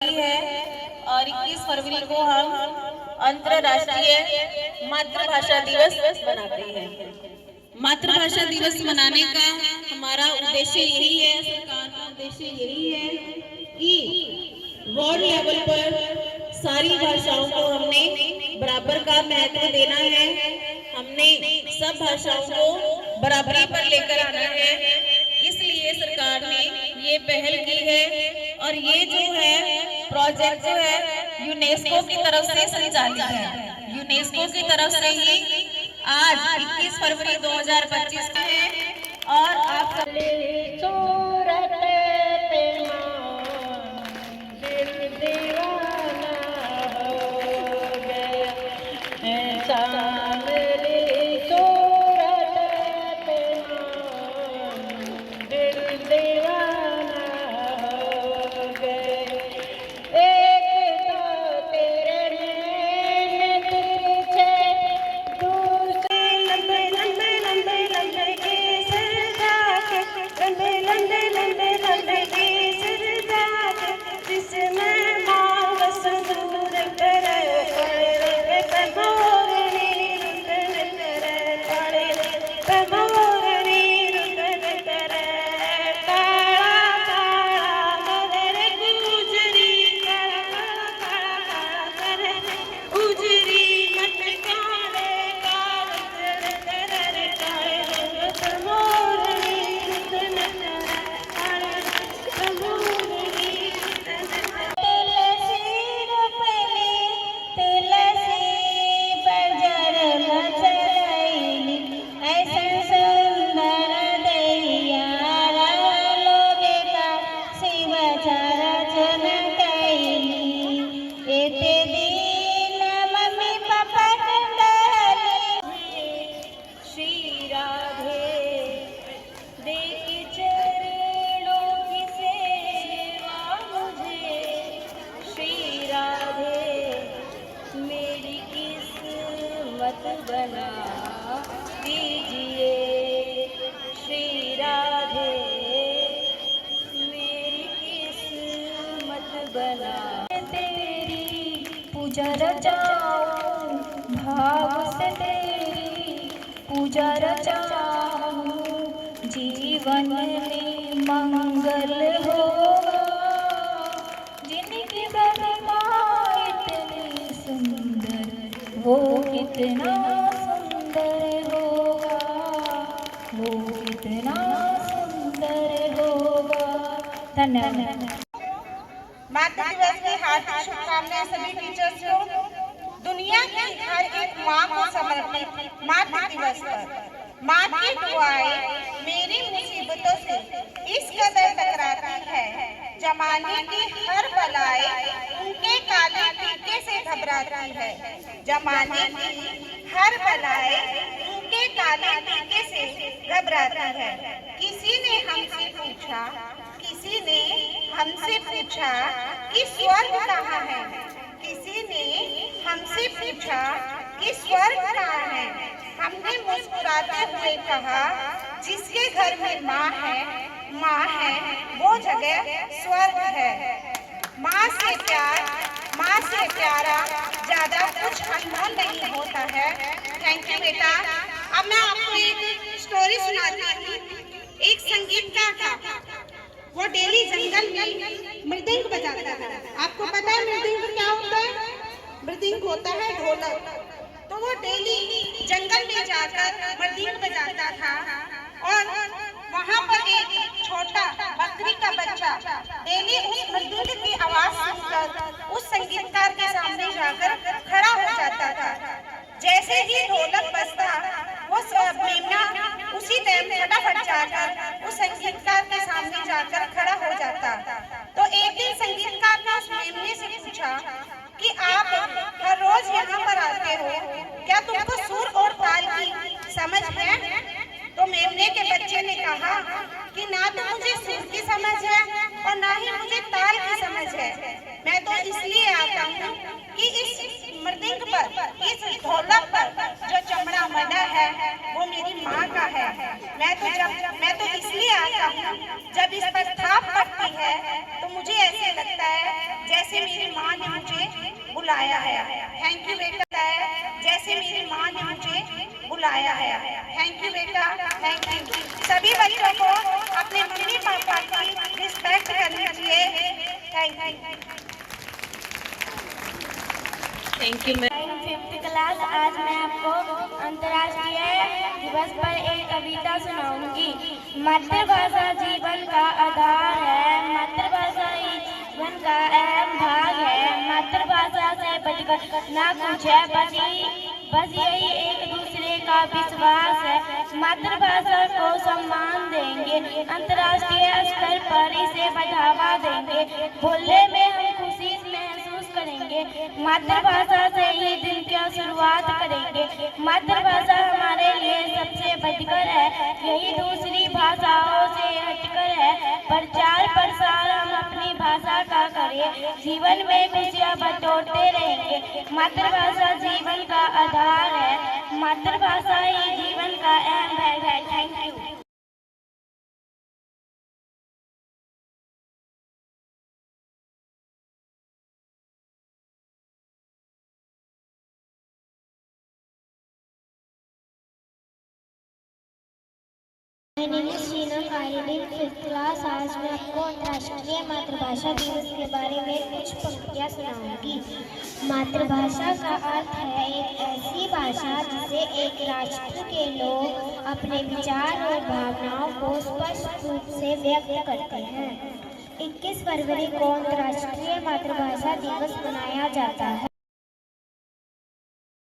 है और 21 फरवरी को हम अंतर्राष्ट्रीय मातृभाषा दिवस मनाते हैं। मातृभाषा दिवस मनाने का हमारा उद्देश्य यही है, सरकार का उद्देश्य यही है कि वर्ल्ड लेवल पर सारी भाषाओं को हमने बराबर का महत्व देना है। हमने सब भाषाओं को बराबरी पर लेकर आना है, इसलिए सरकार ने ये पहल की है। और ये जो है प्रोजेक्ट जो है यूनेस्को की तरफ से संचालित है। यूनेस्को की तरफ से ही आज 21 फरवरी 2025 का है और आप बना दीजिए श्री राधे, मेरी किस्मत बना। तेरी पूजा रचाऊं, भाव से तेरी पूजा रचाऊं, जीवन में मंगल होगा। जिनकी प्रतिमा इतनी सुंदर, वो कितना सुंदर होगा, वो कितना सुंदर होगा। धन्यवाद। मातृ दिवस की हार्दिक शुभकामनाएं सभी टीचर्स को। दुनिया की हर एक माँ को समर्पित मातृ दिवस पर माँ की दुआएं मेरी मुसीबतों से इस कदर टकराती है, जमाने की हर बलाए उनके काले टीके से घबराती है। जमाने की हर बलाए उनके काले टीके से घबराती है। किसी ने हमसे पूछा, किसी ने हमसे पूछा कि स्वर्ग कहाँ है। किसी ने हमसे पूछा कि स्वर्ग कहाँ है। हमने मुस्कुराते हुए कहा, जिसके घर में माँ है वो जगह स्वर्ग है। माँ से प्यार, माँ से प्यारा ज्यादा कुछ अनमोल नहीं होता है। थैंक यू बेटा। अब मैं आपको एक स्टोरी सुनाती हूँ। एक संगीतकार था, वो डेली जंगल में मृदंग बजाता था। आपको पता है मृदंग क्या होता है? मृदंग होता है ढोलक। तो वो डेली जंगल में जाकर मृदंग बजाता था और वहाँ पर एक छोटा बकरी का बच्चा डेली उस मृदंग की आवाज सुनकर उस संगीतकार के सामने जाकर खड़ा हो जाता था। जैसे ही ढोलक बजता, वो मेमना उसी टाइम फटाफट जाकर उस संगीतकार के सामने जाकर खड़ा हो जाता। तो एक दिन संगीतकार ने उस मेमने से पूछा कि आप हर रोज यहाँ पर आते हो, क्या तुमको सुर और ताल की समझ है? तो मेमने के बच्चे ने कहा कि ना तो मुझे सुर की समझ है और ना ही मुझे ताल की समझ है। मैं तो इसलिए आता हूँ कि इस मृदंग पर, इस ढोलक पर जो चमड़ा बना है वो मेरी माँ का है। मैं तो इसलिए आता हूँ, जब इस पर थाप पड़ती है तो मुझे ऐसे लगता है जैसे जैसे मेरी माँ ने मुझे बुलाया है। थैंक यू बेटा। जैसे मेरी माँ ने मुझे बुलाया है। थैंक यू बेटा, थैंक यू। सभी बच्चों को अपने मम्मी पापा की रिस्पेक्ट करनी चाहिए। Thank you. Thank you ma'am. 5th class. आज मैं आपको अंतर्राष्ट्रीय दिवस पर एक कविता सुनाऊंगी। मातृभाषा जीवन का आधार है, मातृभाषा ही जीवन का अहम भाग है। मातृभाषा से बढ़कर ना कुछ है, बस यही एक दूसरे का विश्वास है। मातृभाषा को सम्मान देंगे, अंतर्राष्ट्रीय स्तर पर इसे बढ़ावा देंगे। बोलने में हम खुशी महसूस करेंगे, मातृभाषा से ही दिन की शुरुआत करेंगे। मातृभाषा हमारे लिए सबसे बढ़कर है, यही दूसरी भाषाओं से हटकर है। प्रचार प्रसार हम अपनी भाषा का करें, जीवन में खुशियाँ बटोरते रहेंगे। मातृभाषा जीवन का आधार है, मातृभाषा ही जीवन का अहम भाग है। Thank you. My name is Shinam. I read in 5th class. आज मैं आपको अंतर्राष्ट्रीय मातृभाषा दिवस के बारे में कुछ पंक्तियाँ सुनाऊंगी। मातृभाषा का अर्थ है एक ऐसी भाषा जिसे एक राष्ट्र के लोग अपने विचार और भावनाओं को स्पष्ट रूप से व्यक्त करते हैं। 21 फरवरी को अंतर्राष्ट्रीय मातृभाषा दिवस मनाया जाता है।